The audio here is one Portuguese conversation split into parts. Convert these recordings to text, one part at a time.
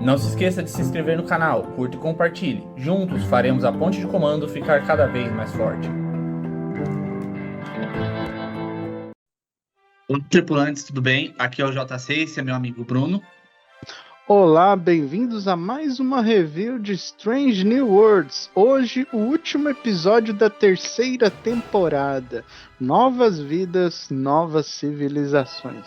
Não se esqueça de se inscrever no canal, curta e compartilhe. Juntos faremos a ponte de comando ficar cada vez mais forte. Olá, tripulantes, tudo bem? Aqui é o JC, esse é meu amigo Bruno. Olá, bem-vindos a mais uma review de Strange New Worlds. Hoje, o último episódio da terceira temporada. Novas vidas, novas civilizações.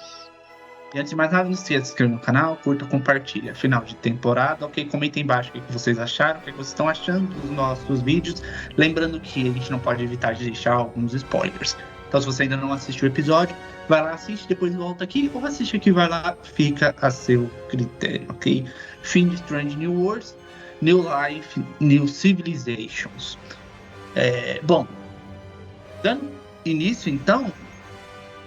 E antes de mais nada, não esqueça de se inscrever no canal, curta, compartilha. Final de temporada, ok? Comenta aí embaixo o que vocês acharam, o que vocês estão achando dos nossos vídeos. Lembrando que a gente não pode evitar de deixar alguns spoilers. Então, se você ainda não assistiu o episódio, vai lá, assiste, depois volta aqui, ou assiste aqui, vai lá, fica a seu critério, ok? Fim de Strange New Worlds, New Life, New Civilizations. Bom, dando início, então,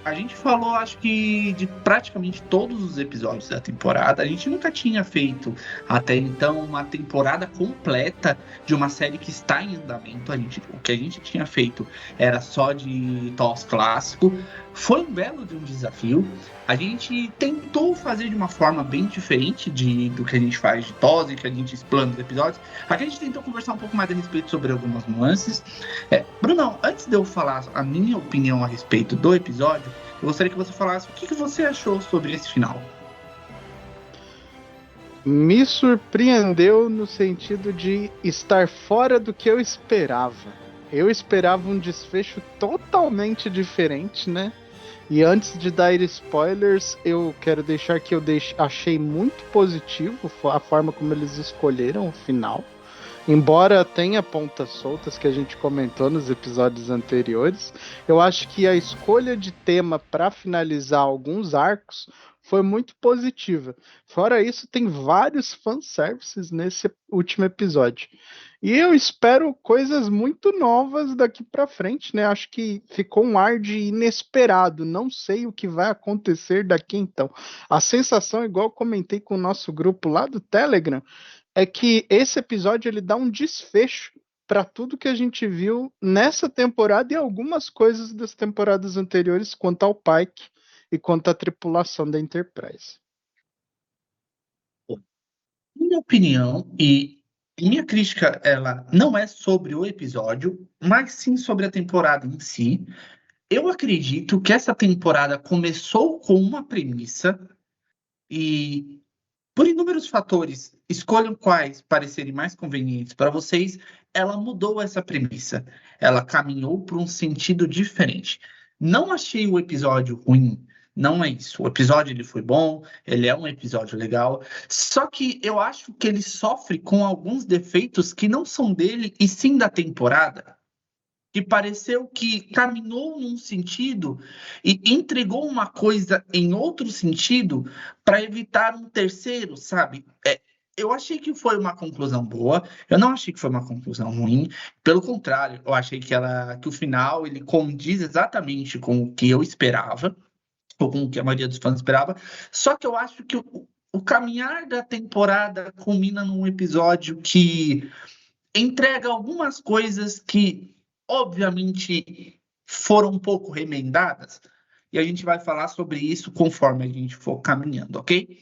a gente falou, acho que, de praticamente todos os episódios da temporada. A gente nunca tinha feito, até então, uma temporada completa de uma série que está em andamento. O que a gente tinha feito era só de TOS clássico. Foi um belo de um desafio. A gente tentou fazer de uma forma bem diferente do que a gente faz de TOS e que a gente explana os episódios. Aqui a gente tentou conversar um pouco mais a respeito sobre algumas nuances. Brunão, antes de eu falar a minha opinião a respeito do episódio, eu gostaria que você falasse o que você achou sobre esse final. Me surpreendeu no sentido de estar fora do que eu esperava. Eu esperava um desfecho totalmente diferente, né? E antes de dar spoilers, eu quero deixar que achei muito positivo a forma como eles escolheram o final. Embora tenha pontas soltas que a gente comentou nos episódios anteriores, eu acho que a escolha de tema para finalizar alguns arcos foi muito positiva. Fora isso, tem vários fanservices nesse último episódio. E eu espero coisas muito novas daqui para frente, né? Acho que ficou um ar de inesperado. Não sei o que vai acontecer daqui então. A sensação, igual eu comentei com o nosso grupo lá do Telegram, é que esse episódio ele dá um desfecho para tudo que a gente viu nessa temporada e algumas coisas das temporadas anteriores quanto ao Pike e quanto à tripulação da Enterprise. Minha opinião e minha crítica, ela não é sobre o episódio, mas sim sobre a temporada em si. Eu acredito que essa temporada começou com uma premissa e, por inúmeros fatores, escolham quais parecerem mais convenientes para vocês, ela mudou essa premissa. Ela caminhou para um sentido diferente. Não achei o episódio ruim, não é isso. O episódio ele foi bom, ele é um episódio legal, só que eu acho que ele sofre com alguns defeitos que não são dele e sim da temporada, que pareceu que caminhou num sentido e entregou uma coisa em outro sentido para evitar um terceiro, sabe? Eu achei que foi uma conclusão boa, eu não achei que foi uma conclusão ruim, pelo contrário, eu achei que o final ele condiz exatamente com o que eu esperava, ou com o que a maioria dos fãs esperava, só que eu acho que o caminhar da temporada culmina num episódio que entrega algumas coisas que, obviamente, foram um pouco remendadas, e a gente vai falar sobre isso conforme a gente for caminhando, ok?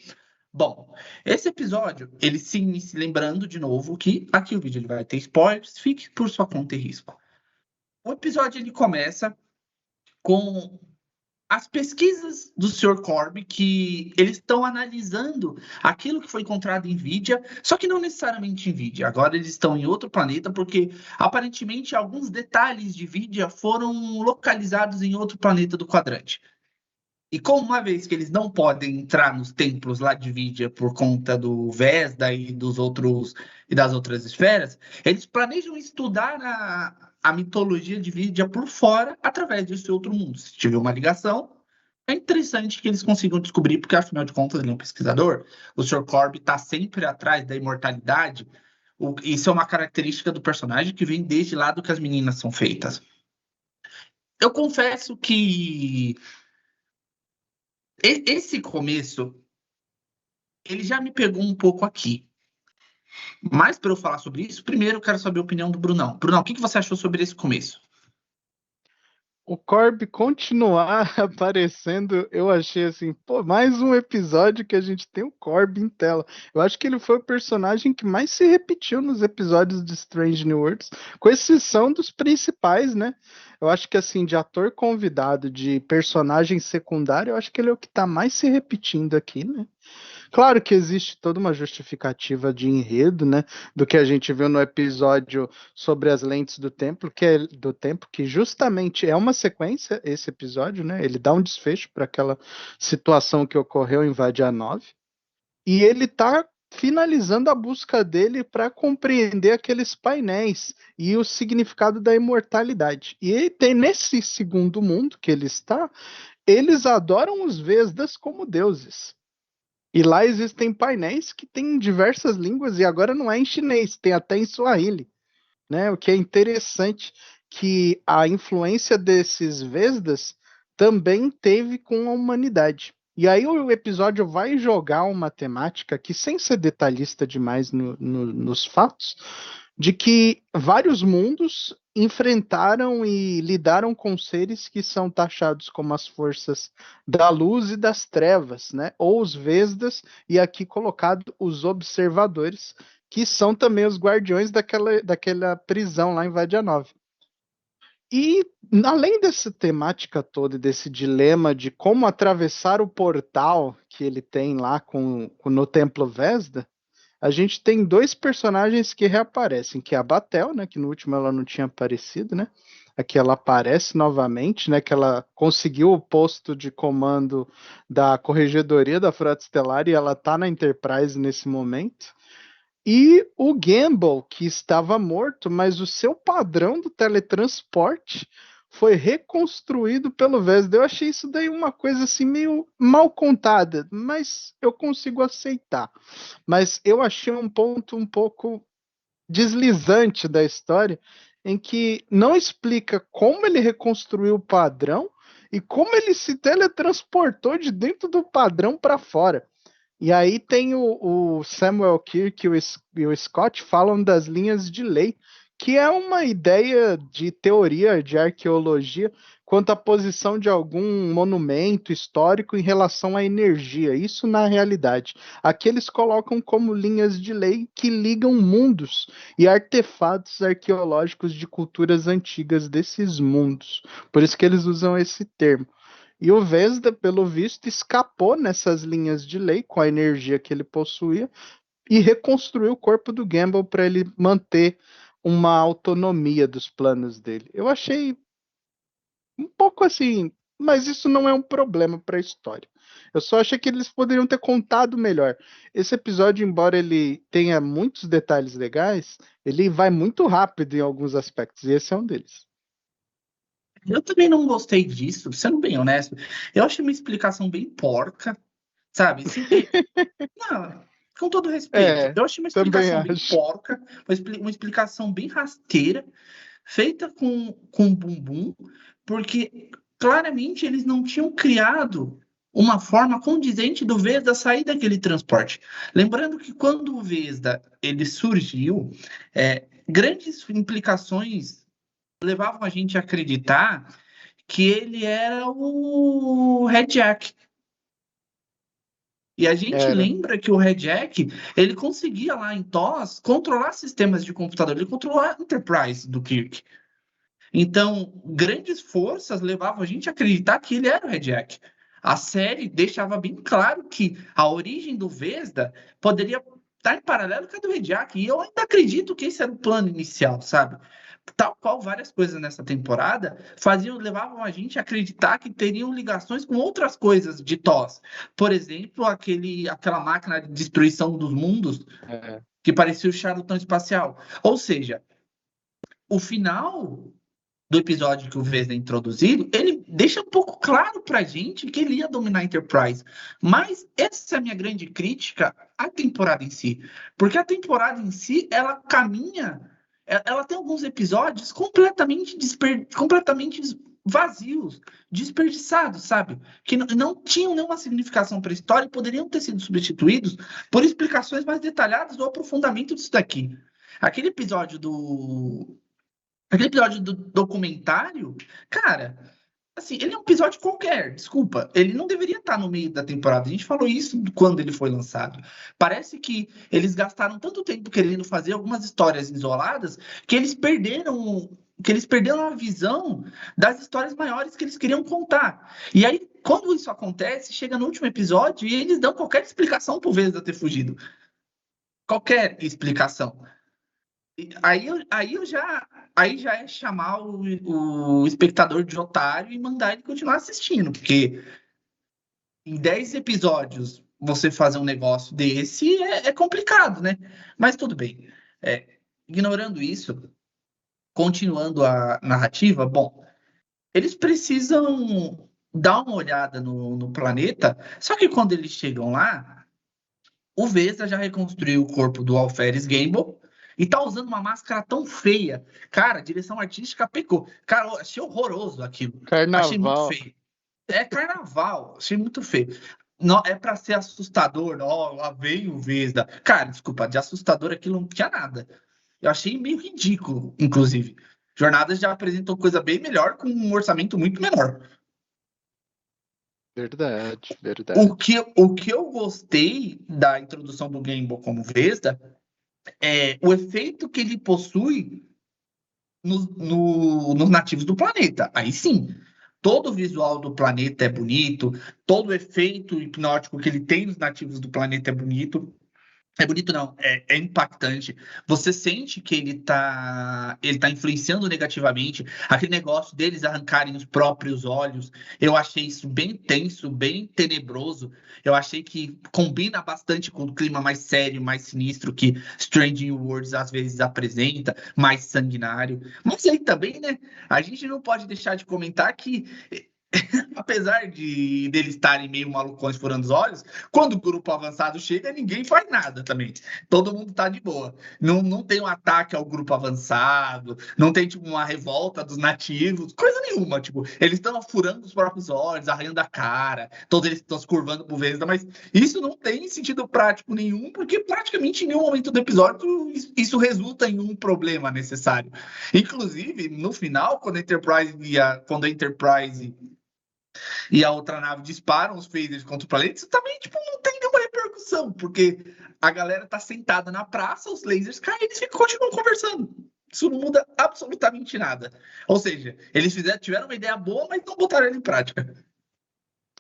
Bom, esse episódio, ele se inicia, lembrando de novo que aqui o vídeo ele vai ter spoilers, fique por sua conta e risco. O episódio ele começa com as pesquisas do Sr. Corby, que eles estão analisando aquilo que foi encontrado em Vidia, só que não necessariamente em Vidia. Agora eles estão em outro planeta, porque aparentemente alguns detalhes de Vidia foram localizados em outro planeta do quadrante. E como uma vez que eles não podem entrar nos templos lá de Vidia por conta do Vesda e dos outros e das outras esferas, eles planejam estudar a mitologia de Vidia por fora através desse outro mundo. Se tiver uma ligação, é interessante que eles consigam descobrir, porque afinal de contas ele é um pesquisador. O Sr. Corby está sempre atrás da imortalidade. Isso é uma característica do personagem que vem desde lá do que as meninas são feitas. Eu confesso que esse começo ele já me pegou um pouco aqui. Mas para eu falar sobre isso, primeiro eu quero saber a opinião do Brunão. Brunão, o que você achou sobre esse começo? o Corby continuar aparecendo, eu achei assim, pô, mais um episódio que a gente tem o Corby em tela. Eu acho que ele foi o personagem que mais se repetiu nos episódios de Strange New Worlds, com exceção dos principais, né? Eu acho que assim, de ator convidado, de personagem secundário, eu acho que ele é o que tá mais se repetindo aqui, né? Claro que existe toda uma justificativa de enredo, né, do que a gente viu no episódio sobre as lentes do templo, que justamente é uma sequência esse episódio, né? Ele dá um desfecho para aquela situação que ocorreu em Vadia 9 e ele está finalizando a busca dele para compreender aqueles painéis e o significado da imortalidade. E ele tem nesse segundo mundo que ele está, eles adoram os Vesdas como deuses. E lá existem painéis que têm diversas línguas, e agora não é em chinês, tem até em Swahili, né? O que é interessante que a influência desses Vesdas também teve com a humanidade. E aí o episódio vai jogar uma temática que, sem ser detalhista demais nos fatos, de que vários mundos enfrentaram e lidaram com seres que são taxados como as forças da luz e das trevas, né? Ou os Vesdas, e aqui colocado os observadores, que são também os guardiões daquela prisão lá em Vadia 9. E além dessa temática toda, e desse dilema de como atravessar o portal que ele tem lá no Templo Vesda, a gente tem dois personagens que reaparecem, que é a Batel, né, que no último ela não tinha aparecido, né? Aqui ela aparece novamente, né, que ela conseguiu o posto de comando da Corregedoria da Frota Estelar e ela tá na Enterprise nesse momento. E o Gamble, que estava morto, mas o seu padrão do teletransporte foi reconstruído pelo Vesda. Eu achei isso daí uma coisa assim meio mal contada, mas eu consigo aceitar. Mas eu achei um ponto um pouco deslizante da história, em que não explica como ele reconstruiu o padrão e como ele se teletransportou de dentro do padrão para fora. E aí tem o Samuel Kirk e o Scott falam das linhas de lei, que é uma ideia de teoria de arqueologia quanto à posição de algum monumento histórico em relação à energia. Isso na realidade. Aqui eles colocam como linhas de lei que ligam mundos e artefatos arqueológicos de culturas antigas desses mundos. Por isso que eles usam esse termo. E o Vesda, pelo visto, escapou nessas linhas de lei com a energia que ele possuía e reconstruiu o corpo do Gamble para ele manter uma autonomia dos planos dele. Eu achei um pouco assim, mas isso não é um problema para a história. Eu só achei que eles poderiam ter contado melhor. Esse episódio, embora ele tenha muitos detalhes legais, ele vai muito rápido em alguns aspectos, e esse é um deles. Eu também não gostei disso, sendo bem honesto. Eu achei uma explicação bem porca, sabe? Assim, não, com todo respeito, É, eu achei uma também explicação bem acho. porca, uma explicação bem rasteira, feita com bumbum, porque claramente eles não tinham criado uma forma condizente do Vesda sair daquele transporte. Lembrando que quando o Vesda ele surgiu, grandes implicações levavam a gente a acreditar que ele era o Red Jack. E a gente Era. lembra que o Red Jack, ele conseguia lá em TOS controlar sistemas de computador, ele controlou a Enterprise do Kirk. Então, grandes forças levavam a gente a acreditar que ele era o Red Jack. A série deixava bem claro que a origem do Vesda poderia estar em paralelo com a do Red Jack. E eu ainda acredito que esse era o plano inicial, sabe? Tal qual várias coisas nessa temporada levavam a gente a acreditar que teriam ligações com outras coisas de TOS. Por exemplo, aquela máquina de destruição dos mundos É. que parecia o charutão espacial. Ou seja, o final do episódio que o Vesda é introduzido, ele deixa um pouco claro pra gente que ele ia dominar a Enterprise. Mas essa é a minha grande crítica à temporada em si. Porque a temporada em si, ela caminha, ela tem alguns episódios completamente vazios, desperdiçados, sabe? Que não tinham nenhuma significação para a história e poderiam ter sido substituídos por explicações mais detalhadas do aprofundamento disso daqui. Aquele episódio do documentário, cara, Assim, ele é um episódio qualquer, desculpa. Ele não deveria estar no meio da temporada. A gente falou isso quando ele foi lançado. Parece que eles gastaram tanto tempo querendo fazer algumas histórias isoladas que eles perderam a visão das histórias maiores que eles queriam contar. E aí, quando isso acontece, chega no último episódio e eles dão qualquer explicação pro Vesda ter fugido. Qualquer explicação. Aí já é chamar o espectador de otário e mandar ele continuar assistindo, porque em 10 episódios você fazer um negócio desse é complicado, né? Mas tudo bem. Ignorando isso, continuando a narrativa, bom, eles precisam dar uma olhada no planeta, só que quando eles chegam lá, o Vesda já reconstruiu o corpo do Alferes Gamble e tá usando uma máscara tão feia. Cara, a direção artística pecou. Cara, eu achei horroroso aquilo. Achei muito Carnaval. feio. É carnaval, achei muito feio. Não, é pra ser assustador, ó, lá vem o Vesda. Cara, desculpa, de assustador aquilo não tinha nada. Eu achei meio ridículo, inclusive. Jornadas já apresentou coisa bem melhor com um orçamento muito menor. Verdade, O verdade. que, o que eu gostei da introdução do Gamble como Vesda é o efeito que ele possui nos nativos do planeta. Aí sim, todo o visual do planeta é bonito, todo o efeito hipnótico que ele tem nos nativos do planeta é bonito. É bonito, não, é impactante. Você sente que ele tá influenciando negativamente. Aquele negócio deles arrancarem os próprios olhos. Eu achei isso bem tenso, bem tenebroso. Eu achei que combina bastante com o clima mais sério, mais sinistro que Strange New Worlds às vezes apresenta, mais sanguinário. Mas aí também, né? A gente não pode deixar de comentar que apesar de deles estarem meio malucões furando os olhos, quando o grupo avançado chega, ninguém faz nada também. Todo mundo tá de boa. Não tem um ataque ao grupo avançado, não tem tipo uma revolta dos nativos, coisa nenhuma. Tipo, eles estão furando os próprios olhos, arranhando a cara, todos eles estão se curvando por vezes, mas isso não tem sentido prático nenhum, porque praticamente em nenhum momento do episódio isso resulta em um problema necessário. Inclusive, no final, quando a Enterprise e a outra nave disparam os phasers contra o planeta, isso também tipo, não tem nenhuma repercussão, porque a galera tá sentada na praça, os lasers caem e eles continuam conversando. Isso não muda absolutamente nada. Ou seja, eles tiveram uma ideia boa, mas não botaram ela em prática.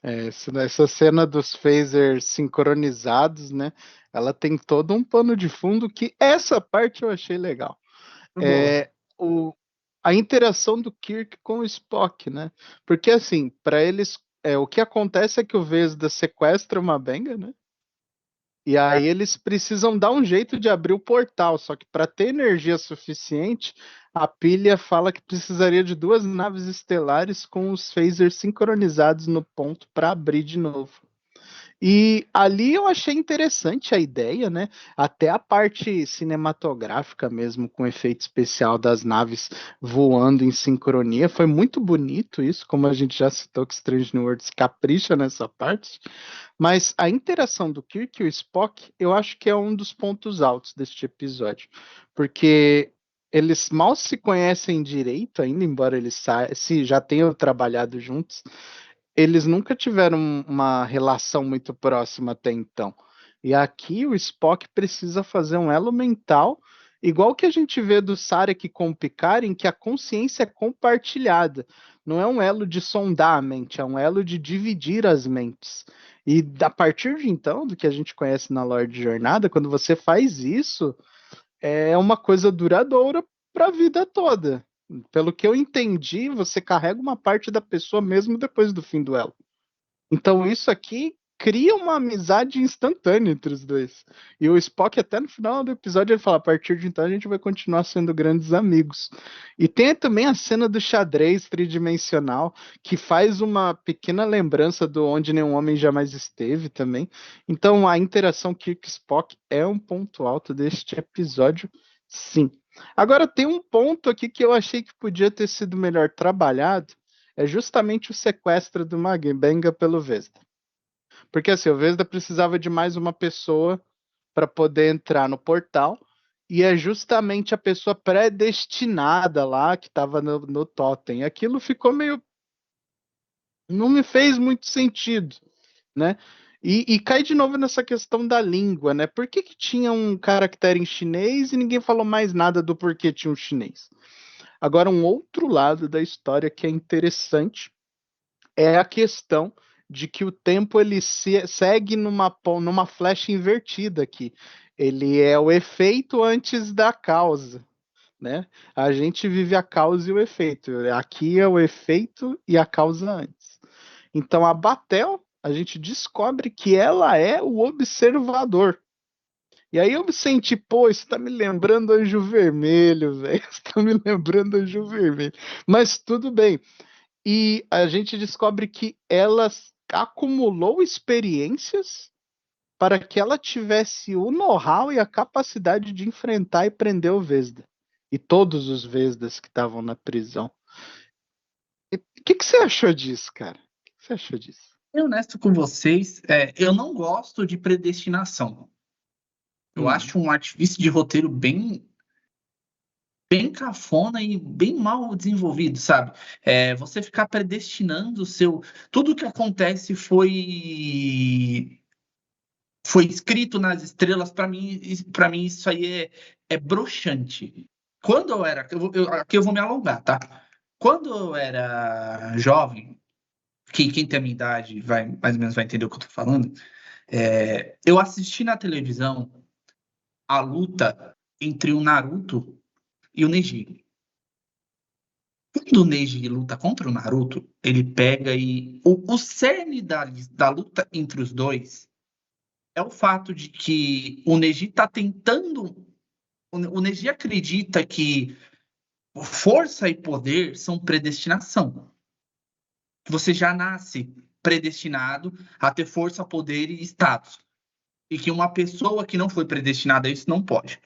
Essa cena dos phasers sincronizados, né? Ela tem todo um pano de fundo que essa parte eu achei legal. Boa. É, o, a interação do Kirk com o Spock, né? Porque assim, para eles, o que acontece é que o Vesda sequestra uma Benga, né? E aí eles precisam dar um jeito de abrir o portal, só que para ter energia suficiente, a pilha fala que precisaria de 2 naves estelares com os phasers sincronizados no ponto para abrir de novo. E ali eu achei interessante a ideia, né? Até a parte cinematográfica mesmo, com efeito especial das naves voando em sincronia. Foi muito bonito isso, como a gente já citou que Strange New Worlds capricha nessa parte. Mas a interação do Kirk e o Spock, eu acho que é um dos pontos altos deste episódio. Porque eles mal se conhecem direito ainda, embora eles se já tenham trabalhado juntos, eles nunca tiveram uma relação muito próxima até então. E aqui o Spock precisa fazer um elo mental, igual que a gente vê do Sarek com o Picard, em que a consciência é compartilhada. Não é um elo de sondar a mente, é um elo de dividir as mentes. E a partir de então, do que a gente conhece na lore de Jornada, quando você faz isso, é uma coisa duradoura para a vida toda. Pelo que eu entendi, você carrega uma parte da pessoa mesmo depois do fim do elo. Então isso aqui cria uma amizade instantânea entre os dois. E o Spock até no final do episódio ele fala, a partir de então a gente vai continuar sendo grandes amigos. E tem também a cena do xadrez tridimensional, que faz uma pequena lembrança do Onde Nenhum Homem Jamais Esteve também. Então a interação Kirk-Spock é um ponto alto deste episódio, sim. Agora tem um ponto aqui que eu achei que podia ter sido melhor trabalhado, é justamente o sequestro do Magbenga pelo Vesda. Porque assim, o Vesda precisava de mais uma pessoa para poder entrar no portal, e é justamente a pessoa predestinada lá que estava no totem. Aquilo ficou meio. Não me fez muito sentido, né? E cai de novo nessa questão da língua, né? Por que tinha um caractere em chinês e ninguém falou mais nada do porquê tinha um chinês? Agora, um outro lado da história que é interessante é a questão de que o tempo ele segue numa flecha invertida aqui. Ele é o efeito antes da causa, né? A gente vive a causa e o efeito. Aqui é o efeito e a causa antes. Então a Batel, a gente descobre que ela é o observador. E aí eu me senti, pô, isso tá me lembrando Anjo Vermelho, velho. Isso tá me lembrando Anjo Vermelho. Mas tudo bem. E a gente descobre que ela acumulou experiências para que ela tivesse o know-how e a capacidade de enfrentar e prender o Vesda. E todos os Vesdas que estavam na prisão. O que você achou disso, cara? O que você achou disso? Eu honesto com vocês, eu não gosto de predestinação. Eu Hum, acho um artifício de roteiro bem cafona e bem mal desenvolvido, sabe? Você ficar predestinando o seu. Tudo que acontece foi escrito nas estrelas, para mim isso aí é broxante. Quando eu era. Aqui eu vou me alongar, tá? Quando eu era jovem, que quem tem a minha idade vai, mais ou menos vai entender o que eu tô falando, eu assisti na televisão a luta entre o Naruto e o Neji. Quando o Neji luta contra o Naruto, ele pega e. O cerne da luta entre os dois é o fato de que o Neji está tentando. O Neji acredita que força e poder são predestinação. Você já nasce predestinado a ter força, poder e status. E que uma pessoa que não foi predestinada a isso não pode.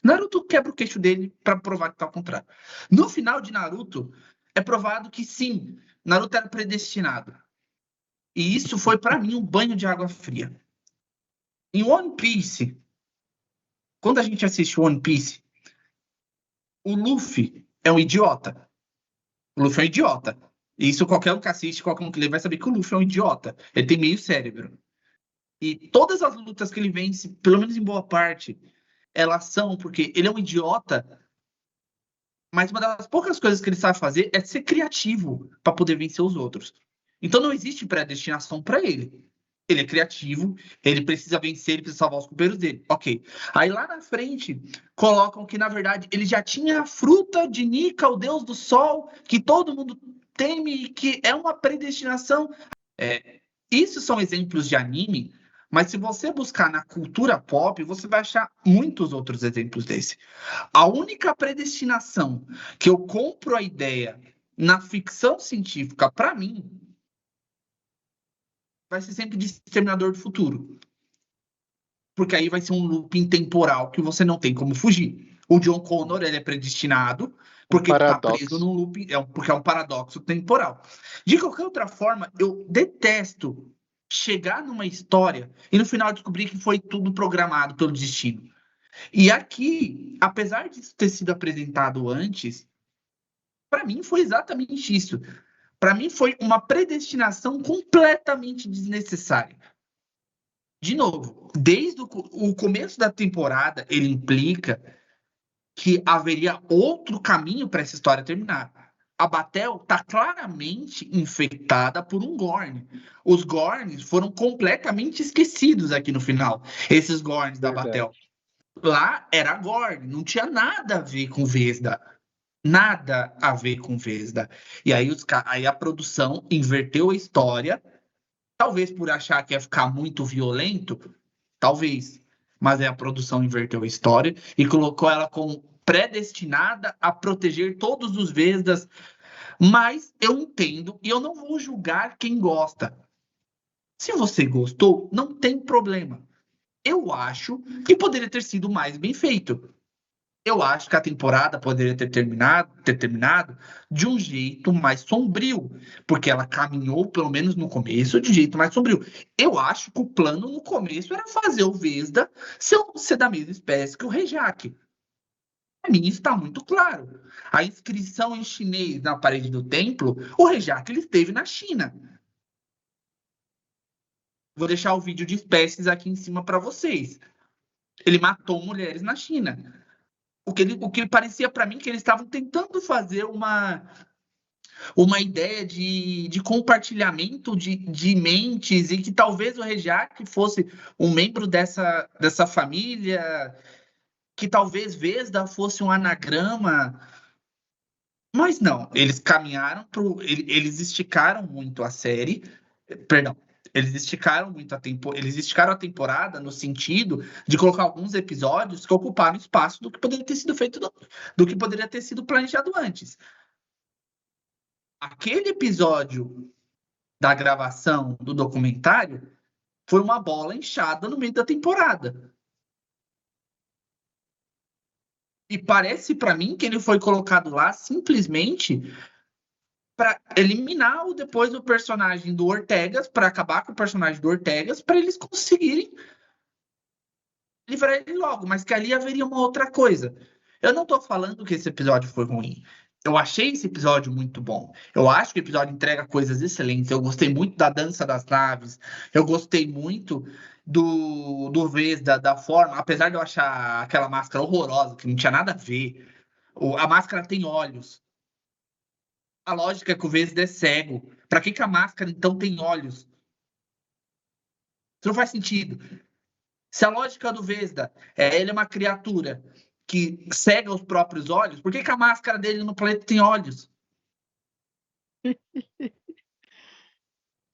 Naruto quebra o queixo dele para provar que tá ao contrário. No final de Naruto, é provado que sim, Naruto era predestinado. E isso foi para mim um banho de água fria. Em One Piece, quando a gente assiste One Piece, o Luffy é um idiota. O Luffy é um idiota. E isso qualquer um que assiste, qualquer um que lê vai saber que o Luffy é um idiota. Ele tem meio cérebro. E todas as lutas que ele vence, pelo menos em boa parte, elas são porque ele é um idiota, mas uma das poucas coisas que ele sabe fazer é ser criativo para poder vencer os outros. Então não existe predestinação para ele. Ele é criativo, ele precisa vencer, ele precisa salvar os companheiros dele. Ok. Aí lá na frente, colocam que, na verdade, ele já tinha a fruta de Nika, o deus do sol, que todo mundo teme e que é uma predestinação. Isso são exemplos de anime, mas se você buscar na cultura pop, você vai achar muitos outros exemplos desse. A única predestinação que eu compro a ideia na ficção científica, para mim, vai ser sempre de Exterminador do Futuro. Porque aí vai ser um looping temporal que você não tem como fugir. O John Connor, ele é predestinado um porque ele está preso paradoxo. num looping, porque é um paradoxo temporal. De qualquer outra forma, eu detesto chegar numa história e no final descobrir que foi tudo programado pelo destino. E aqui, apesar disso ter sido apresentado antes, para mim foi exatamente isso. Para mim foi uma predestinação completamente desnecessária. De novo, desde o começo da temporada, ele implica que haveria outro caminho para essa história terminar. A Batel está claramente infectada por um Gorn. Os Gorns foram completamente esquecidos aqui no final. Esses Gorns da Verdade. Batel. Lá era Gorn, não tinha nada a ver com Vesda. Nada a ver com Vesda. E aí, aí a produção inverteu a história, talvez por achar que ia ficar muito violento, talvez. Mas aí a produção inverteu a história e colocou ela como predestinada a proteger todos os Vesdas. Mas eu entendo e eu não vou julgar quem gosta. Se você gostou, não tem problema. Eu acho que poderia ter sido mais bem feito. Eu acho que a temporada poderia ter terminado de um jeito mais sombrio, porque ela caminhou, pelo menos no começo, de jeito mais sombrio. Eu acho que o plano no começo era fazer o Vesda ser da mesma espécie que o Rejak. Para mim está muito claro. A inscrição em chinês na parede do templo, o Rejak ele esteve na China. Vou deixar o vídeo de espécies aqui em cima para vocês. Ele matou mulheres na China. O que parecia para mim que eles estavam tentando fazer uma ideia de compartilhamento de mentes e que talvez o Rejak fosse um membro dessa família, que talvez Vesda fosse um anagrama. Mas não, eles caminharam eles esticaram muito a série, perdão, eles esticaram muito eles esticaram a temporada no sentido de colocar alguns episódios que ocuparam espaço do que poderia ter sido feito, do que poderia ter sido planejado antes. Aquele episódio da gravação do documentário foi uma bola inchada no meio da temporada. E parece para mim que ele foi colocado lá simplesmente para eliminar depois o personagem do Ortegas, para acabar com o personagem do Ortegas, para eles conseguirem livrar ele logo, mas que ali haveria uma outra coisa. Eu não tô falando que esse episódio foi ruim. Eu achei esse episódio muito bom. Eu acho que o episódio entrega coisas excelentes. Eu gostei muito da dança das naves. Eu gostei muito do Vesda, da forma, apesar de eu achar aquela máscara horrorosa, que não tinha nada a ver. A máscara tem olhos. A lógica é que o Vesda é cego. Para que a máscara então tem olhos? Isso não faz sentido. Se a lógica do Vesda ele é uma criatura que cega os próprios olhos, por que a máscara dele no planeta tem olhos?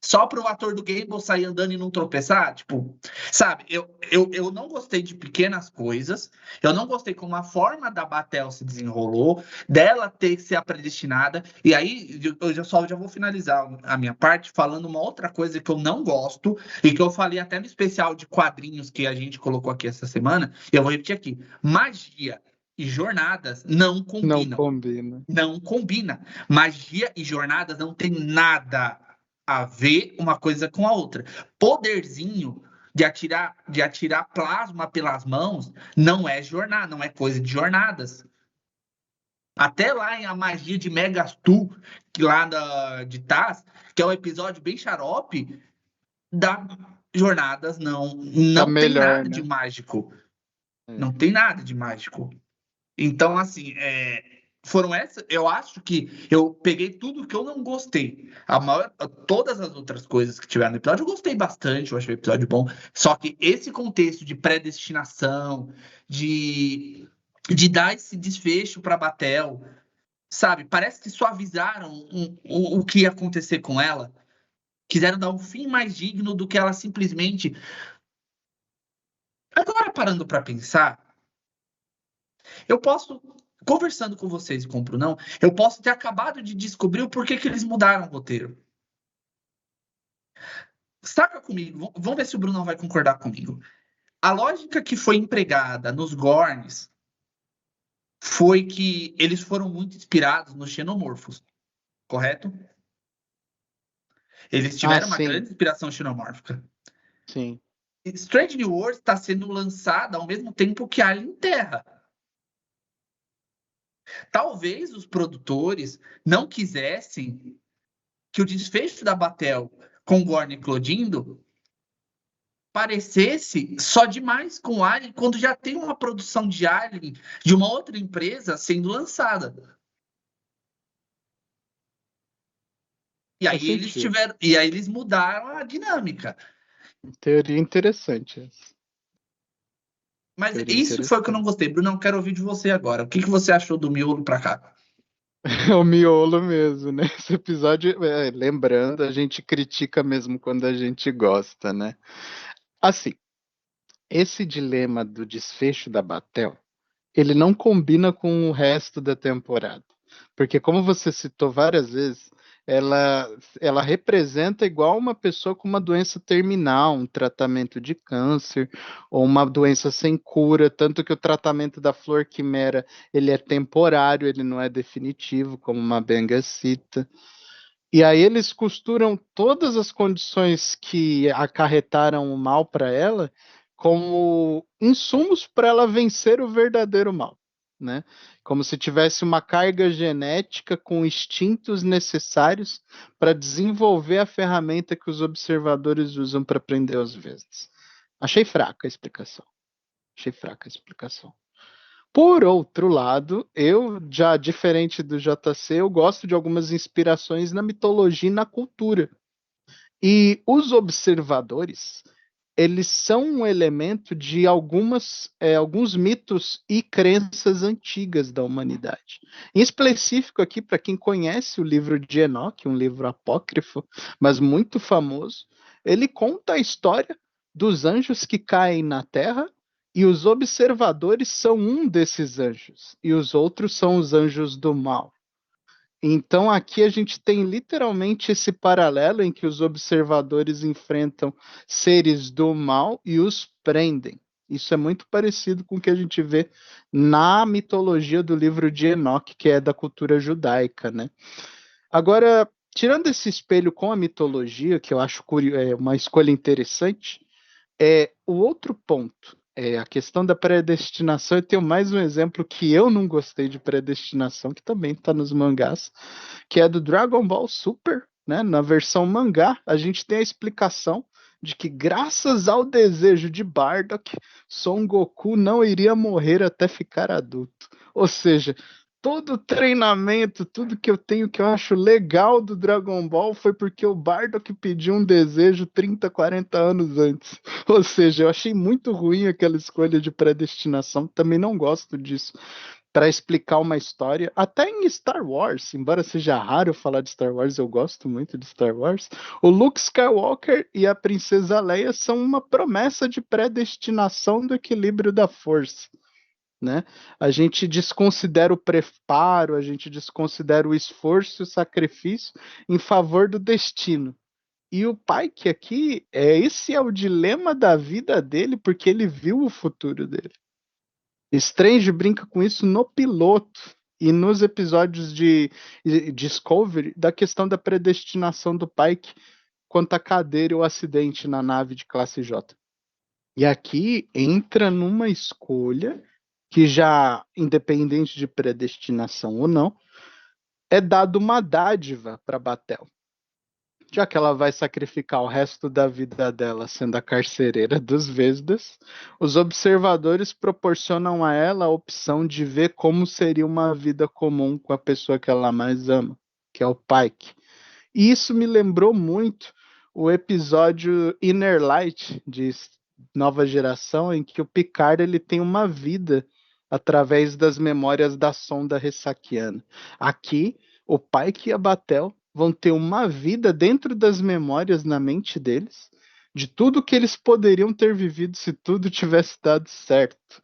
Só para o ator do Gable sair andando e não tropeçar? Tipo, sabe, eu não gostei de pequenas coisas, eu não gostei como a forma da Batel se desenrolou, dela ter que ser a predestinada, e aí eu já vou finalizar a minha parte falando uma outra coisa que eu não gosto, e que eu falei até no especial de quadrinhos que a gente colocou aqui essa semana, e eu vou repetir aqui: magia e jornadas não Não combinam. combina. Não combina. Magia e jornadas não tem nada a ver uma coisa com a outra. Poderzinho de atirar plasma pelas mãos não é jornada, não é coisa de jornadas. Até lá em A Magia de Megastu, que lá de Taz, que é um episódio bem xarope, da jornadas Tá não tem melhor, nada de né? mágico. É. Não tem nada de mágico. Então, assim, foram essas. Eu acho que eu peguei tudo que eu não gostei. Todas as outras coisas que tiveram no episódio, eu gostei bastante, eu achei o episódio bom. Só que esse contexto de predestinação, de dar esse desfecho para Batel, sabe? Parece que suavizaram o que ia acontecer com ela. Quiseram dar um fim mais digno do que ela simplesmente. Agora, parando para pensar. Eu posso, conversando com vocês e com o Brunão, eu posso ter acabado de descobrir o porquê que eles mudaram o roteiro. Saca comigo, vamos ver se o Brunão vai concordar comigo. A lógica que foi empregada nos Gorns foi que eles foram muito inspirados nos xenomorfos, correto? Eles Ah, tiveram uma sim, grande inspiração xenomórfica. sim. Strange New Worlds está sendo lançada ao mesmo tempo que Alien Terra. Talvez os produtores não quisessem que o desfecho da Batel com Gorn eclodindo parecesse só demais com Alien, quando já tem uma produção de Alien de uma outra empresa sendo lançada. Faz sentido. E aí eles mudaram a dinâmica. Teoria interessante essa. Mas Teoria isso foi o que eu não interessante. gostei. Bruno, eu quero ouvir de você agora. O que você achou do miolo pra cá? É o miolo mesmo, né? Esse episódio, lembrando, a gente critica mesmo quando a gente gosta, né? Assim, esse dilema do desfecho da Batel, ele não combina com o resto da temporada. Porque, como você citou várias vezes, ela, ela representa igual uma pessoa com uma doença terminal, um tratamento de câncer, ou uma doença sem cura, tanto que o tratamento da flor quimera, ele é temporário, ele não é definitivo, como uma benga cita. E aí eles costuram todas as condições que acarretaram o mal para ela como insumos para ela vencer o verdadeiro mal. né? Como se tivesse uma carga genética com instintos necessários para desenvolver a ferramenta que os observadores usam para prender os Vesdas. Achei fraca a explicação. Achei fraca a explicação. Por outro lado, eu, já diferente do JC, eu gosto de algumas inspirações na mitologia e na cultura. E os observadores, eles são um elemento de alguns mitos e crenças antigas da humanidade. Em específico aqui, para quem conhece o livro de Enoque, um livro apócrifo, mas muito famoso, ele conta a história dos anjos que caem na Terra e os observadores são um desses anjos, e os outros são os anjos do mal. Então aqui a gente tem literalmente esse paralelo em que os observadores enfrentam seres do mal e os prendem. Isso é muito parecido com o que a gente vê na mitologia do livro de Enoque, que é da cultura judaica, né? Agora, tirando esse espelho com a mitologia, que eu acho uma escolha interessante, o outro ponto é a questão da predestinação. Eu tenho mais um exemplo que eu não gostei de predestinação, que também está nos mangás, que é do Dragon Ball Super, né? Na versão mangá, a gente tem a explicação de que, graças ao desejo de Bardock, Son Goku não iria morrer até ficar adulto. Ou seja, todo o treinamento, tudo que eu tenho que eu acho legal do Dragon Ball foi porque o Bardock pediu um desejo 30, 40 anos antes. Ou seja, eu achei muito ruim aquela escolha de predestinação, também não gosto disso para explicar uma história. Até em Star Wars, embora seja raro falar de Star Wars, eu gosto muito de Star Wars. O Luke Skywalker e a Princesa Leia são uma promessa de predestinação do equilíbrio da força. Né? A gente desconsidera o preparo, a gente desconsidera o esforço e o sacrifício em favor do destino. E o Pike aqui, esse é o dilema da vida dele, porque ele viu o futuro dele. Strange brinca com isso no piloto e nos episódios de Discovery da questão da predestinação do Pike quanto à cadeira e o acidente na nave de classe J. E aqui entra numa escolha que já, independente de predestinação ou não, é dado uma dádiva para Batel. Já que ela vai sacrificar o resto da vida dela sendo a carcereira dos Vesdas, os observadores proporcionam a ela a opção de ver como seria uma vida comum com a pessoa que ela mais ama, que é o Pike. E isso me lembrou muito o episódio Inner Light de Nova Geração, em que o Picard ele tem uma vida através das memórias da sonda ressaquiana. Aqui, o Pike e a Batel vão ter uma vida dentro das memórias na mente deles, de tudo que eles poderiam ter vivido se tudo tivesse dado certo.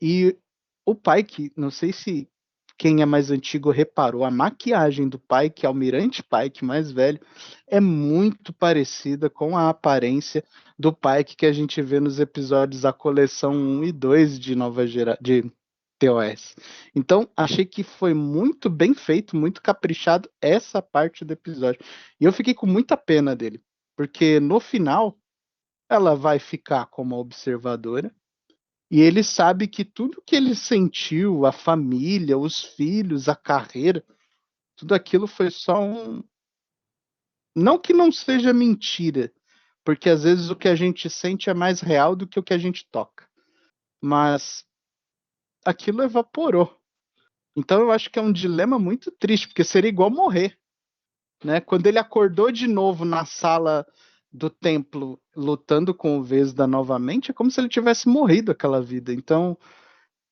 E o Pike, não sei se quem é mais antigo reparou, a maquiagem do Pike, Almirante Pike mais velho, é muito parecida com a aparência do Pike que a gente vê nos episódios da coleção 1 e 2 de de TOS. Então, achei que foi muito bem feito, muito caprichado essa parte do episódio. E eu fiquei com muita pena dele, porque no final ela vai ficar como observadora e ele sabe que tudo que ele sentiu, a família, os filhos, a carreira, tudo aquilo foi só um. Não que não seja mentira, porque às vezes o que a gente sente é mais real do que o que a gente toca. Mas aquilo evaporou. Então eu acho que é um dilema muito triste, porque seria igual morrer, né? Quando ele acordou de novo na sala do templo lutando com o Vesda novamente, é como se ele tivesse morrido aquela vida. Então,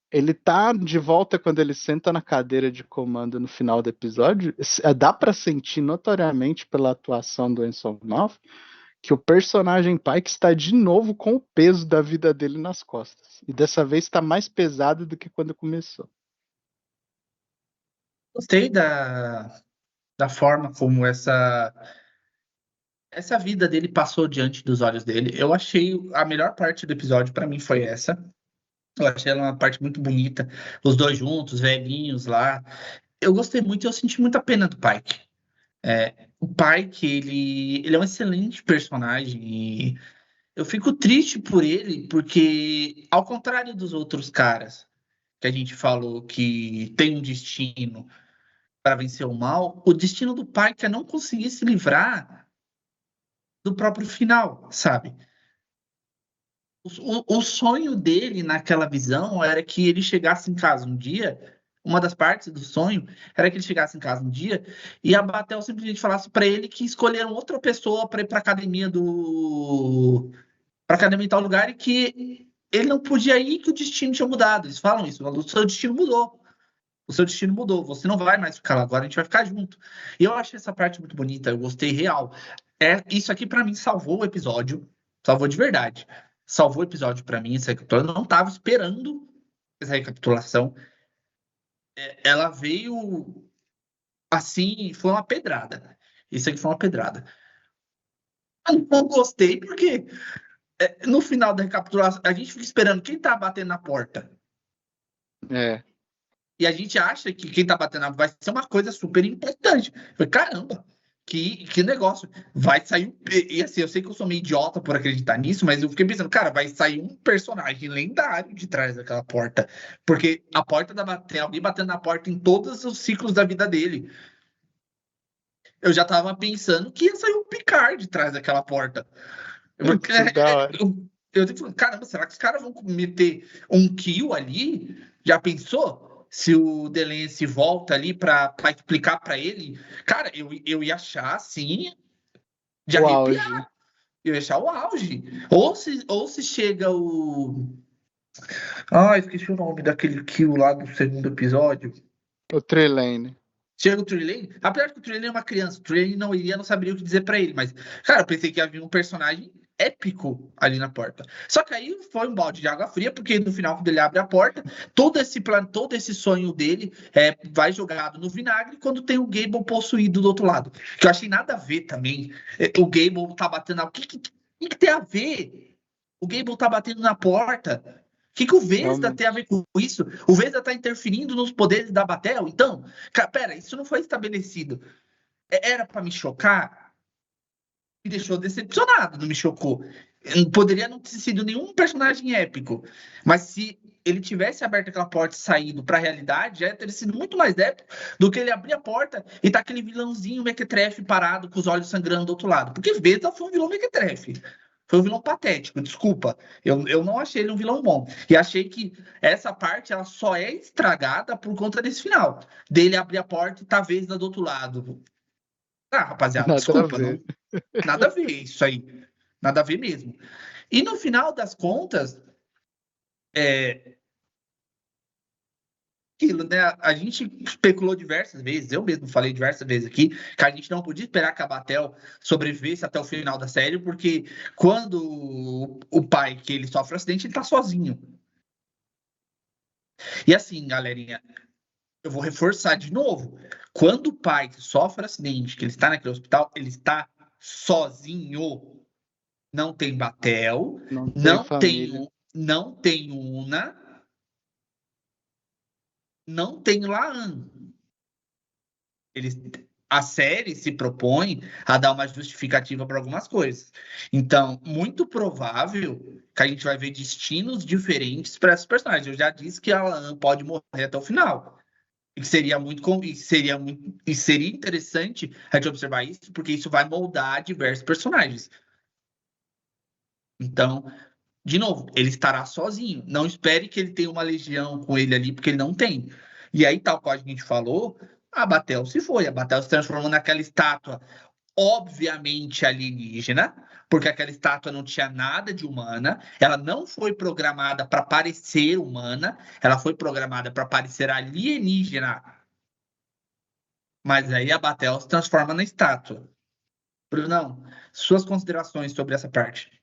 ele tá de volta quando ele senta na cadeira de comando no final do episódio. Dá para sentir notoriamente pela atuação do Anson Mount que o personagem Pike está de novo com o peso da vida dele nas costas. E dessa vez está mais pesado do que quando começou. Gostei da forma como essa vida dele passou diante dos olhos dele. Eu achei a melhor parte do episódio para mim foi essa. Eu achei ela uma parte muito bonita, os dois juntos, velhinhos lá. Eu gostei muito e eu senti muita pena do Pike. O Pike, ele é um excelente personagem e eu fico triste por ele, porque ao contrário dos outros caras que a gente falou que tem um destino para vencer o mal, o destino do pai é não conseguir se livrar do próprio final, sabe? O sonho dele naquela visão era que ele chegasse em casa um dia. Uma das partes do sonho era que ele chegasse em casa um dia e a Batel simplesmente falasse para ele que escolheram outra pessoa para ir para academia para academia em tal lugar e que ele não podia ir, que o destino tinha mudado. Eles falam isso, o seu destino mudou. O seu destino mudou, você não vai mais ficar lá, agora a gente vai ficar junto. E eu achei essa parte muito bonita, eu gostei real. Isso aqui para mim salvou o episódio, salvou de verdade. Salvou o episódio para mim, essa recapitulação. Eu não estava esperando essa recapitulação. Ela veio assim, foi uma pedrada. Isso aqui foi uma pedrada. Eu não gostei porque no final da recapitulação a gente fica esperando quem tá batendo na porta. É. E a gente acha que quem tá batendo vai ser uma coisa super importante. Falei, caramba, que negócio. Vai sair. E assim, eu sei que eu sou meio idiota por acreditar nisso, mas eu fiquei pensando, cara, vai sair um personagem lendário de trás daquela porta. Porque a porta tem alguém batendo na porta em todos os ciclos da vida dele. Eu já tava pensando que ia sair um Picard de trás daquela porta. Que da hora. Eu fico falando, caramba, será que os caras vão meter um kill ali? Já pensou? Se o Delancey volta ali para explicar para ele, cara, eu ia achar assim de O arrepiar. auge. Eu ia achar o auge. Ou se chega o. Ah, esqueci o nome daquele kill lá do segundo episódio. O Trelane. Chega o Trillane, apesar que o Trillane é uma criança, o Trillane não saberia o que dizer pra ele, mas, cara, eu pensei que havia um personagem épico ali na porta. Só que aí foi um balde de água fria, porque no final, quando ele abre a porta, todo esse plano, todo esse sonho dele vai jogado no vinagre quando tem o Gable possuído do outro lado. Que eu achei nada a ver também. O Gable tá batendo. O que tem a ver? O Gable tá batendo na porta. O que o Vesda tem a ver com isso? O Vesda tá interferindo nos poderes da Batel? Então, pera, isso não foi estabelecido. Era para me chocar? Me deixou decepcionado, não me chocou. Poderia não ter sido nenhum personagem épico, mas se ele tivesse aberto aquela porta e saído para a realidade, já teria sido muito mais épico do que ele abrir a porta e tá aquele vilãozinho mequetrefe parado com os olhos sangrando do outro lado. Porque Vesda foi um vilão mequetrefe. Foi um vilão patético, desculpa. Eu não achei ele um vilão bom. E achei que essa parte ela só é estragada por conta desse final. Dele abrir a porta e tá Vesda do outro lado. Ah, rapaziada, Nada a desculpa, ver. não, nada a ver isso aí. Nada a ver mesmo. E no final das contas, aquilo, né? A gente especulou diversas vezes, eu mesmo falei diversas vezes aqui, que a gente não podia esperar que a Batel sobrevivesse até o final da série, porque quando o pai, que ele sofre um acidente, ele tá sozinho. E assim, galerinha, eu vou reforçar de novo. Quando o pai sofre um acidente, que ele está naquele hospital, ele está sozinho. Não tem Batel, Não tem não família. tem, não tem Una, não tem Laan. Eles, a série se propõe a dar uma justificativa para algumas coisas. Então, muito provável que a gente vai ver destinos diferentes para esses personagens. Eu já disse que a Laan pode morrer até o final. E seria interessante a gente observar isso, porque isso vai moldar diversos personagens. Então, de novo, ele estará sozinho. Não espere que ele tenha uma legião com ele ali, porque ele não tem. E aí, tal qual a gente falou, a Batel se foi. A Batel se transformou naquela estátua, obviamente alienígena, porque aquela estátua não tinha nada de humana. Ela não foi programada para parecer humana, ela foi programada para parecer alienígena. Mas aí a Batel se transforma na estátua. Brunão, suas considerações sobre essa parte.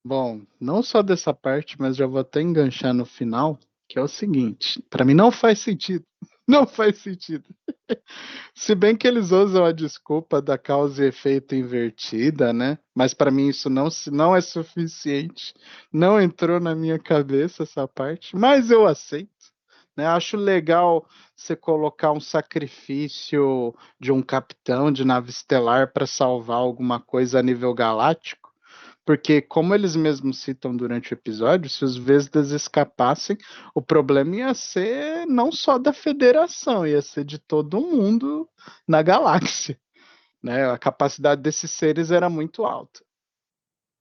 Bom, não só dessa parte, mas já vou até enganchar no final, que é o seguinte, pra mim não faz sentido. Não faz sentido. Se bem que eles usam a desculpa da causa e efeito invertida, né? Mas pra mim isso não é suficiente. Não entrou na minha cabeça essa parte, mas eu aceito, né? Acho legal você colocar um sacrifício de um capitão de nave estelar para salvar alguma coisa a nível galáctico. Porque, como eles mesmos citam durante o episódio, se os Vesdas escapassem, o problema ia ser não só da Federação, ia ser de todo mundo na galáxia, né? A capacidade desses seres era muito alta.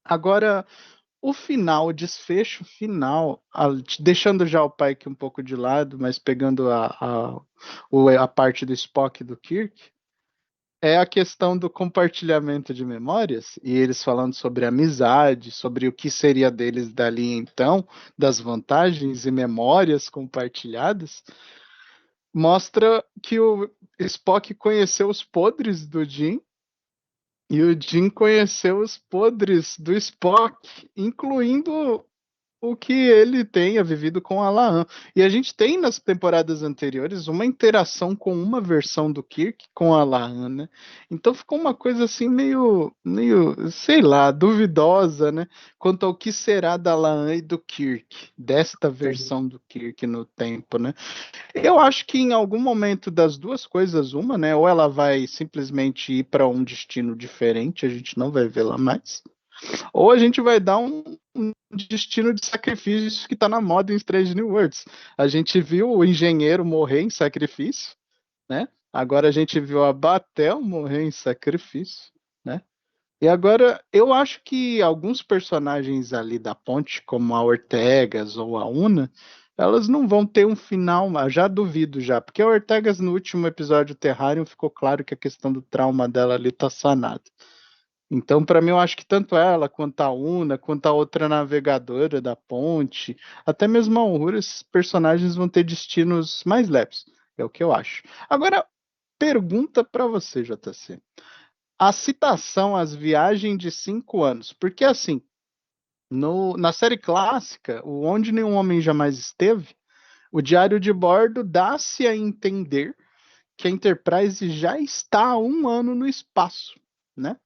Agora, o desfecho final, deixando já o Pike um pouco de lado, mas pegando a parte do Spock e do Kirk, é a questão do compartilhamento de memórias, e eles falando sobre amizade, sobre o que seria deles dali então, das vantagens e memórias compartilhadas, mostra que o Spock conheceu os podres do Jim e o Jim conheceu os podres do Spock, incluindo o que ele tenha vivido com a Laan. E a gente tem nas temporadas anteriores uma interação com uma versão do Kirk com a Laan, né? Então ficou uma coisa assim meio, sei lá, duvidosa, né? Quanto ao que será da Laan e do Kirk, desta versão do Kirk no tempo, né? Eu acho que em algum momento das duas coisas, uma, né? Ou ela vai simplesmente ir para um destino diferente, a gente não vai vê-la mais, ou a gente vai dar um destino de sacrifício que está na moda em Strange New Worlds. A gente viu o engenheiro morrer em sacrifício, né? Agora a gente viu a Batel morrer em sacrifício, né? E agora eu acho que alguns personagens ali da ponte, como a Ortegas ou a Una, elas não vão ter um final, já duvido já, porque a Ortegas no último episódio Terrarium ficou claro que a questão do trauma dela ali tá sanada. Então, para mim, eu acho que tanto ela, quanto a Una, quanto a outra navegadora da ponte, até mesmo a Uhura, esses personagens vão ter destinos mais leves. É o que eu acho. Agora, pergunta para você, JC. A citação às viagens de 5 anos, porque assim, na série clássica, o Onde Nenhum Homem Jamais Esteve, o diário de bordo dá-se a entender que a Enterprise já está há 1 ano no espaço, né?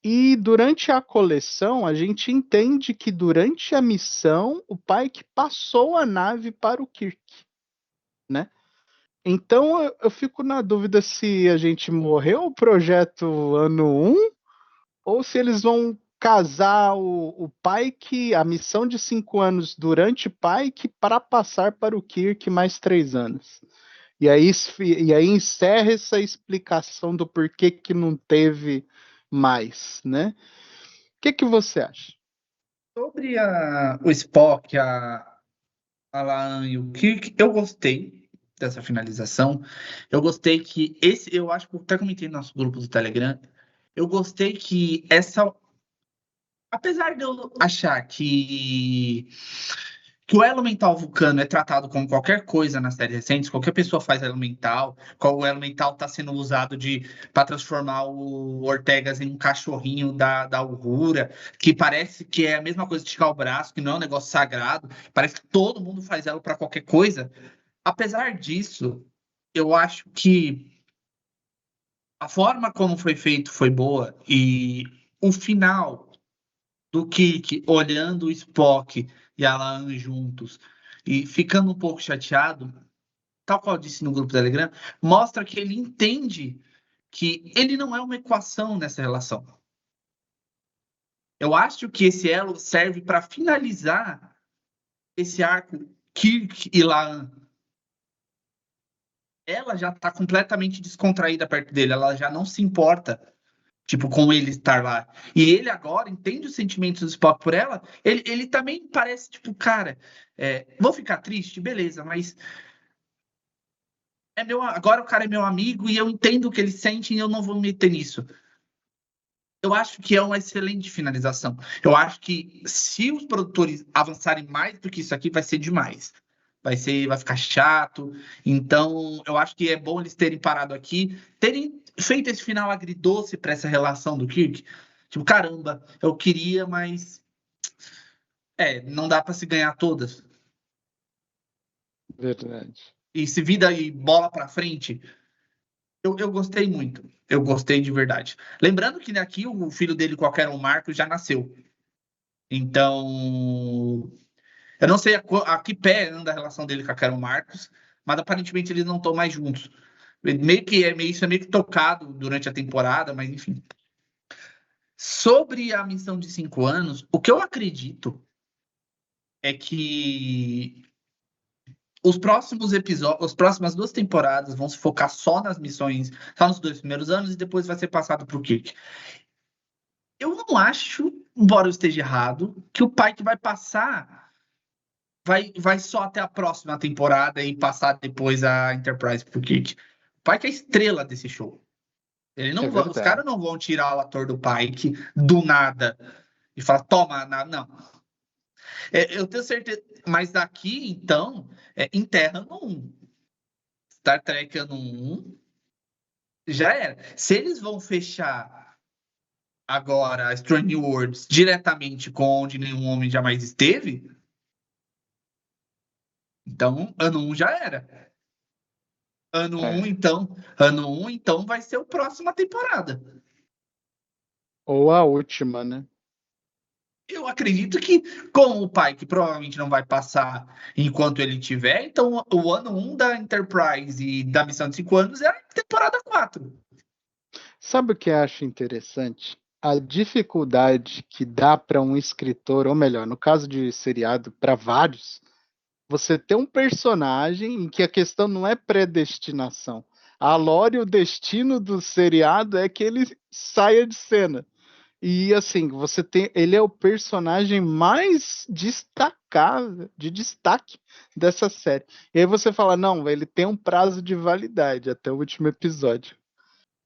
E durante a coleção, a gente entende que durante a missão, o Pike passou a nave para o Kirk, né? Então eu fico na dúvida se a gente morreu o projeto ano 1 ou se eles vão casar o Pike, a missão de 5 anos durante Pike para passar para o Kirk mais 3 anos. E aí encerra essa explicação do porquê que não teve mais, né? Que você acha? Sobre o Spock, a Laan e o Kirk, eu gostei dessa finalização. Eu gostei que eu acho que eu até comentei no nosso grupo do Telegram. Eu gostei que apesar de eu achar que o elemental vulcano é tratado como qualquer coisa nas séries recentes, qualquer pessoa faz elemental, qual o elemental está sendo usado para transformar o Ortegas em um cachorrinho da Uhura, que parece que é a mesma coisa de esticar o braço, que não é um negócio sagrado, parece que todo mundo faz ela para qualquer coisa. Apesar disso, eu acho que a forma como foi feito foi boa e o final do Kirk olhando o Spock e a Laan juntos e ficando um pouco chateado, tal qual eu disse no grupo do Telegram, mostra que ele entende que ele não é uma equação nessa relação. Eu acho que esse elo serve para finalizar esse arco Kirk e Laan. Ela já está completamente descontraída perto dele, ela já não se importa, tipo, com ele estar lá. E ele agora entende os sentimentos do Spock por ela. Ele também parece, tipo, cara, vou ficar triste, beleza, mas agora o cara é meu amigo e eu entendo o que ele sente e eu não vou me meter nisso. Eu acho que é uma excelente finalização. Eu acho que se os produtores avançarem mais do que isso aqui, vai ser demais. Vai ficar chato. Então, eu acho que é bom eles terem parado aqui, terem feito esse final agridoce para essa relação do Kirk. Tipo, caramba, eu queria, mas não dá para se ganhar todas. Verdade. E se vida e bola para frente, eu gostei muito. Eu gostei de verdade. Lembrando que aqui o filho dele, qualquer um Marcos, já nasceu. Então, eu não sei a que pé anda a relação dele com a Carol Marcos, mas aparentemente eles não estão mais juntos. Isso é meio que tocado durante a temporada, mas enfim. Sobre a missão de 5 anos, o que eu acredito é que os próximos episódios, as próximas 2 temporadas vão se focar só nas missões, só nos 2 primeiros anos, e depois vai ser passado pro Kirk. Eu não acho, embora eu esteja errado, que o Pike vai passar, vai só até a próxima temporada e passar depois a Enterprise pro Kirk. O Pike é a estrela desse show. É Os caras verdade. não vão tirar o ator do Pike do nada e falar, toma, não. Eu tenho certeza, mas daqui, então, enterra no 1. Star Trek ano 1, já era. Se eles vão fechar agora a Strange Worlds diretamente com onde nenhum homem jamais esteve, então ano 1 já era. É. Ano 1, então vai ser a próxima temporada. Ou a última, né? Eu acredito que, com o pai, que provavelmente não vai passar enquanto ele tiver, então o ano 1 da Enterprise e da missão de 5 anos é a temporada 4. Sabe o que eu acho interessante? A dificuldade que dá para um escritor, ou melhor, no caso de seriado, para vários, você ter um personagem em que a questão não é predestinação. A lore e o destino do seriado é que ele saia de cena. E assim, você tem, ele é o personagem mais destacável, de destaque dessa série. E aí você fala, não, ele tem um prazo de validade até o último episódio.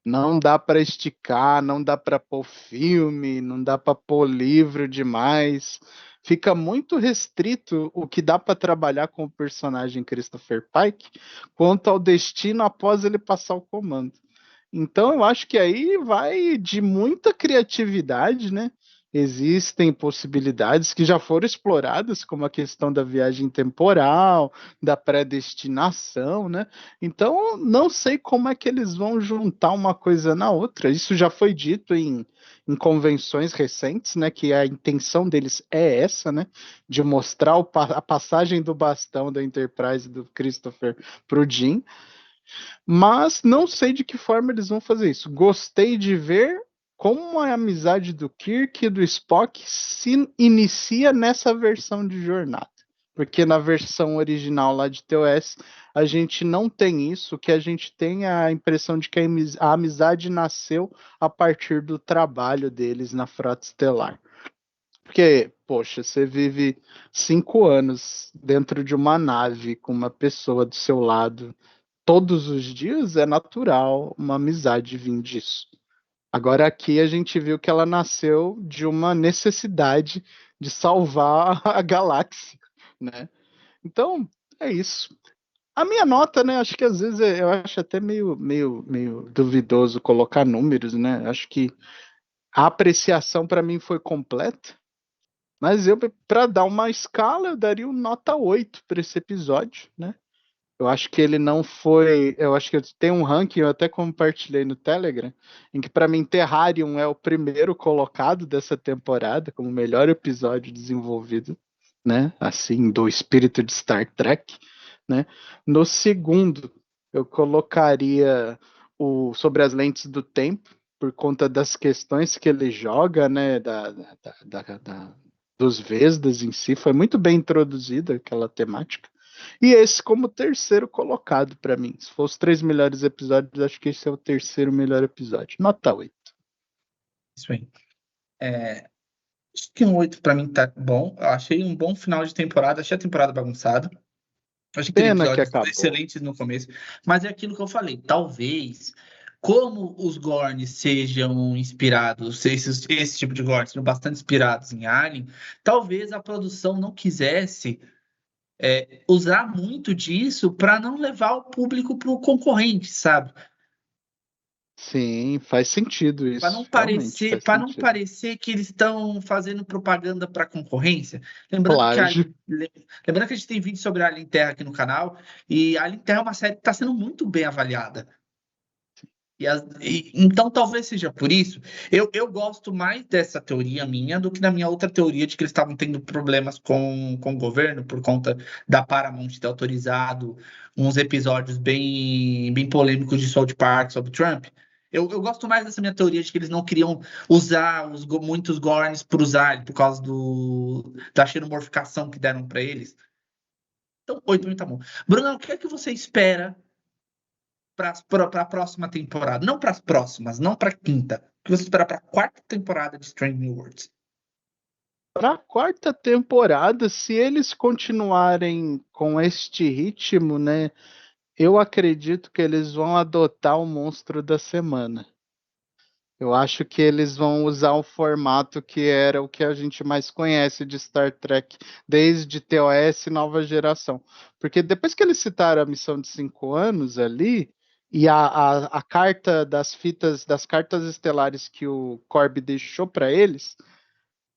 Não dá para esticar, não dá para pôr filme, não dá para pôr livro demais. Fica muito restrito o que dá para trabalhar com o personagem Christopher Pike quanto ao destino após ele passar o comando. Então eu acho que aí vai de muita criatividade, né? Existem possibilidades que já foram exploradas, como a questão da viagem temporal, da predestinação, né? Então não sei como é que eles vão juntar uma coisa na outra. Isso já foi dito em convenções recentes, né? Que a intenção deles é essa, né? De mostrar a passagem do bastão da Enterprise do Christopher para o Jim. Mas não sei de que forma eles vão fazer isso. Gostei de ver como a amizade do Kirk e do Spock se inicia nessa versão de jornada. Porque na versão original lá de TOS, a gente não tem isso, que a gente tem a impressão de que a amizade nasceu a partir do trabalho deles na Frota Estelar. Porque, poxa, você vive 5 anos dentro de uma nave com uma pessoa do seu lado todos os dias, é natural uma amizade vir disso. Agora aqui a gente viu que ela nasceu de uma necessidade de salvar a galáxia, né? Então, é isso. A minha nota, né? Acho que às vezes eu acho até meio duvidoso colocar números, né? Acho que a apreciação para mim foi completa, mas eu, para dar uma escala, eu daria um nota 8 para esse episódio, né? Eu acho que ele não foi. Eu acho que tem um ranking, eu até compartilhei no Telegram, em que para mim Terrarium é o primeiro colocado dessa temporada, como o melhor episódio desenvolvido, né? Assim, do espírito de Star Trek, né? No segundo, eu colocaria o Sobre as Lentes do Tempo, por conta das questões que ele joga, né? Dos Vesdas em si, foi muito bem introduzida aquela temática. E esse como terceiro colocado para mim. Se for os 3 melhores episódios, acho que esse é o terceiro melhor episódio. Nota 8. Isso aí. Acho que um 8 pra mim tá bom. Eu achei um bom final de temporada. Achei a temporada bagunçada. Achei que teve Pena que episódios acabou. excelentes no começo. Mas é aquilo que eu falei. Talvez, como os Gorns sejam inspirados, esse tipo de Gorns sejam bastante inspirados em Alien, talvez a produção não quisesse usar muito disso para não levar o público para o concorrente, sabe? Sim, faz sentido Para não isso. Realmente parecer, faz para não sentido. parecer que eles estão fazendo propaganda para concorrência. Lembrando que Plágio. lembrando que a gente tem vídeo sobre a Alien Terra aqui no canal e a Alien Terra é uma série que está sendo muito bem avaliada. Então talvez seja por isso. Eu gosto mais dessa teoria minha do que da minha outra teoria de que eles estavam tendo problemas com o governo por conta da Paramount ter autorizado uns episódios bem polêmicos de South Park sobre Trump. Eu gosto mais dessa minha teoria de que eles não queriam usar muitos Gorns por usar, por causa da xenomorficação que deram pra eles. Então, 8 mil tá bom. Bruno, o que é que você espera para a próxima temporada? Não para as próximas, não para a quinta. O que você espera para a quarta temporada de Strange New Worlds? Para a quarta temporada, se eles continuarem com este ritmo, né, eu acredito que eles vão adotar o monstro da semana. Eu acho que eles vão usar o formato que era o que a gente mais conhece de Star Trek desde TOS Nova Geração. Porque depois que eles citaram a missão de 5 anos ali, e a carta das fitas, das cartas estelares que o Corby deixou para eles,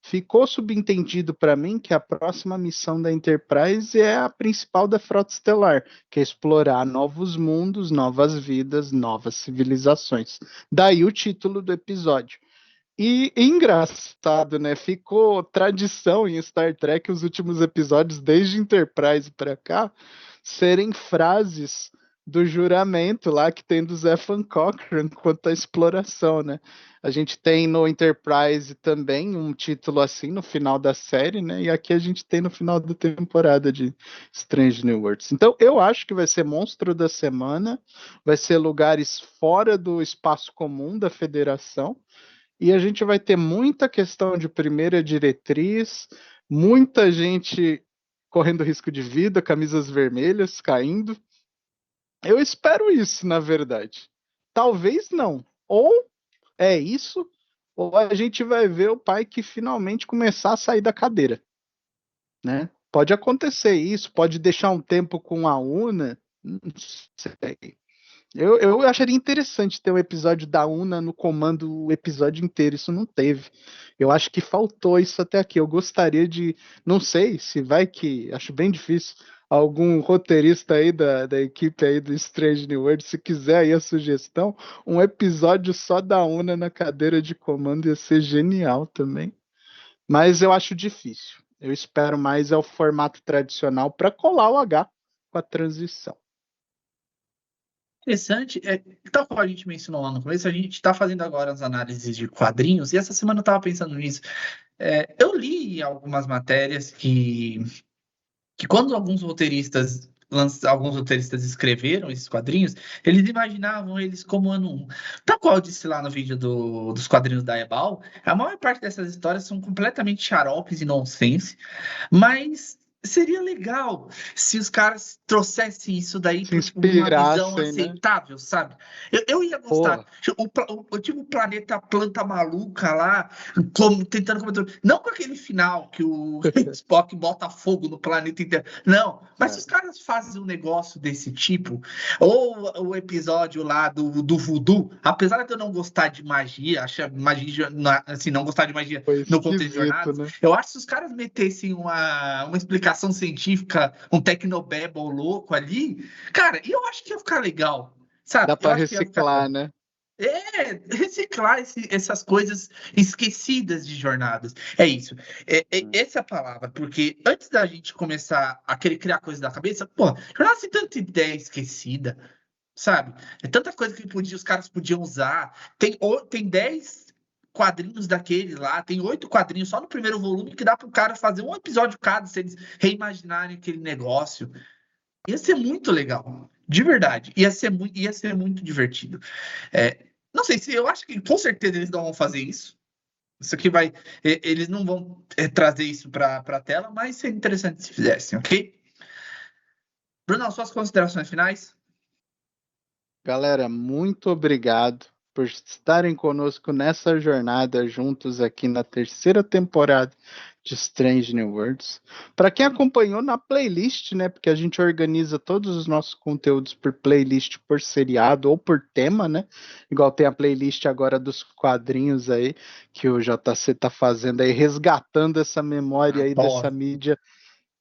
ficou subentendido para mim que a próxima missão da Enterprise é a principal da Frota Estelar, que é explorar novos mundos, novas vidas, novas civilizações. Daí o título do episódio. E engraçado, né? Ficou tradição em Star Trek os últimos episódios, desde Enterprise para cá, serem frases do juramento lá que tem do Zefan Cochrane quanto à exploração, né? A gente tem no Enterprise também um título assim no final da série, né? E aqui a gente tem no final da temporada de Strange New Worlds. Então eu acho que vai ser monstro da semana, vai ser lugares fora do espaço comum da Federação. E a gente vai ter muita questão de primeira diretriz, muita gente correndo risco de vida, camisas vermelhas caindo. Eu espero isso, na verdade. Talvez não. Ou é isso, ou a gente vai ver o pai que finalmente começar a sair da cadeira, né? Pode acontecer isso, pode deixar um tempo com a Una, não sei. Eu acharia interessante ter um episódio da Una no comando o episódio inteiro. Isso não teve. Eu acho que faltou isso até aqui. Eu gostaria de. Não sei se vai que. Acho bem difícil. Algum roteirista aí da equipe aí do Strange New World, se quiser aí a sugestão, um episódio só da Una na cadeira de comando ia ser genial também. Mas eu acho difícil. Eu espero mais é o formato tradicional para colar o H com a transição. Interessante, tal qual a gente mencionou lá no começo, a gente está fazendo agora as análises de quadrinhos, e essa semana eu estava pensando nisso. Eu li algumas matérias que quando alguns roteiristas escreveram esses quadrinhos, eles imaginavam eles como ano 1. Tal qual eu disse lá no vídeo dos quadrinhos da Ebal, a maior parte dessas histórias são completamente xaropes e nonsense, mas seria legal se os caras trouxessem isso daí Se para uma visão inspirassem, né? aceitável, sabe? Eu ia gostar. Pô, Tipo o planeta planta maluca lá, tentando comer. Não com aquele final que o Spock bota fogo no planeta inteiro. Não, mas se os caras fazem um negócio desse tipo, ou o episódio lá do voodoo, apesar de eu não gostar de magia, achar magia, assim, não gostar de magia foi no contexto de esquisito, jornadas, né? eu acho que se os caras metessem uma explicação científica, um tecnobabble louco ali, cara, eu acho que ia ficar legal. Dá Sabe? Eu pra acho que ia ficar reciclar, bom. né? Reciclar essas coisas esquecidas de jornadas. É isso. Essa é a palavra, porque antes da gente começar a querer criar coisas da cabeça, pô, jornadas tem tanta ideia esquecida, sabe? É tanta coisa que os caras podiam usar. Tem 10 quadrinhos daqueles lá, tem 8 quadrinhos só no primeiro volume que dá para o cara fazer um episódio cada se eles reimaginarem aquele negócio. Ia ser muito legal, de verdade. Ia ser muito divertido. Não sei se eu acho que com certeza eles não vão fazer isso. Isso aqui vai. Eles não vão trazer isso para a tela, mas seria interessante se fizessem, ok? Bruno, suas considerações finais? Galera, muito obrigado por estarem conosco nessa jornada juntos aqui na terceira temporada de Strange New Worlds. Para quem acompanhou na playlist, né? Porque a gente organiza todos os nossos conteúdos por playlist, por seriado ou por tema, né? Igual tem a playlist agora dos quadrinhos aí que o JC tá fazendo aí, resgatando essa memória aí dessa Adoro, mídia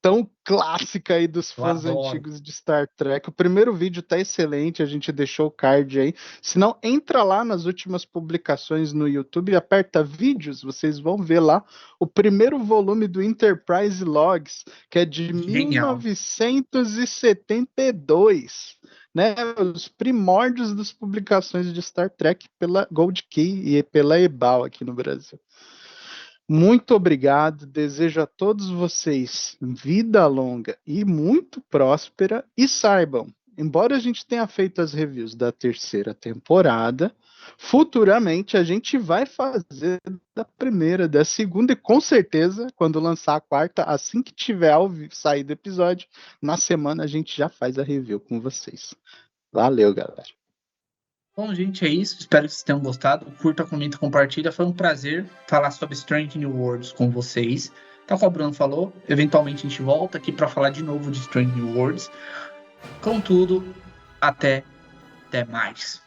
tão clássica aí dos eu fãs adoro. antigos de Star Trek. O primeiro vídeo tá excelente, a gente deixou o card aí. Se não, entra lá nas últimas publicações no YouTube e aperta vídeos, vocês vão ver lá o primeiro volume do Enterprise Logs, que é de Genial. 1972. né, os primórdios das publicações de Star Trek pela Gold Key e pela Ebal aqui no Brasil. Muito obrigado, desejo a todos vocês vida longa e muito próspera, e saibam, embora a gente tenha feito as reviews da 3ª temporada, futuramente a gente vai fazer da 1ª, da 2ª e com certeza, quando lançar a 4ª, assim que tiver saído o episódio, na semana a gente já faz a review com vocês. Valeu, galera. Bom, gente, é isso. Espero que vocês tenham gostado. Curta, comenta, compartilha. Foi um prazer falar sobre Strange New Worlds com vocês. Tal qual o Bruno falou, eventualmente a gente volta aqui para falar de novo de Strange New Worlds. Contudo, até mais.